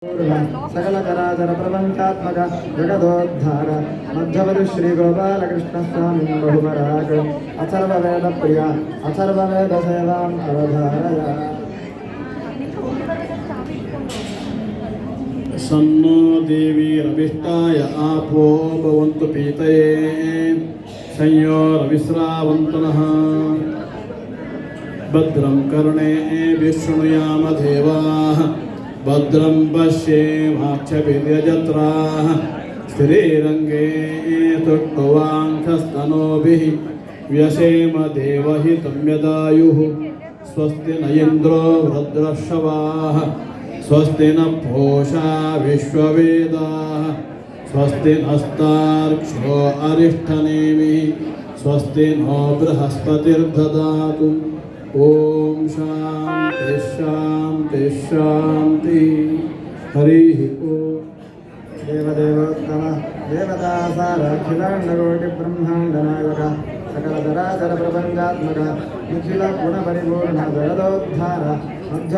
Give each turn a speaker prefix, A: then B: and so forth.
A: सकल कराचर प्रपंचात्मक जगदोद्धार मध्यवधि श्री गोपाल कृष्ण स्वामी बहुपराग अथर्ववेद प्रिया अथर्ववेद सेवां अवधारय।
B: सन्नो देवी रविष्टाय आपो भवन्तु पीतये संयोरविस्रावन्तनः भद्रं कर्णे विष्णुयाम देवाः भद्रं पश्येमाक्षभिर्यजत्राः स्त्रीरङ्गे तुष्टुवाङ्कस्तनोभिः व्यसेम देवहितं यदायुः स्वस्ति न इन्द्रो वृद्रश्रवाः स्वस्ति न पूषा विश्ववेदाः स्वस्ति नस्तार्क्ष्यो अरिष्ठनेमिः स्वस्ति नो बृहस्पतिर्ददातु। ओम शांति शांति शांति। हरि ओम।
A: देवदेवोत्तम देवतासाराखिलाण्डकोटि ब्रह्माण्डनायक सकलचराचर प्रपंचात्मक निखिल गुणपरिपूर्ण जगदोद्धार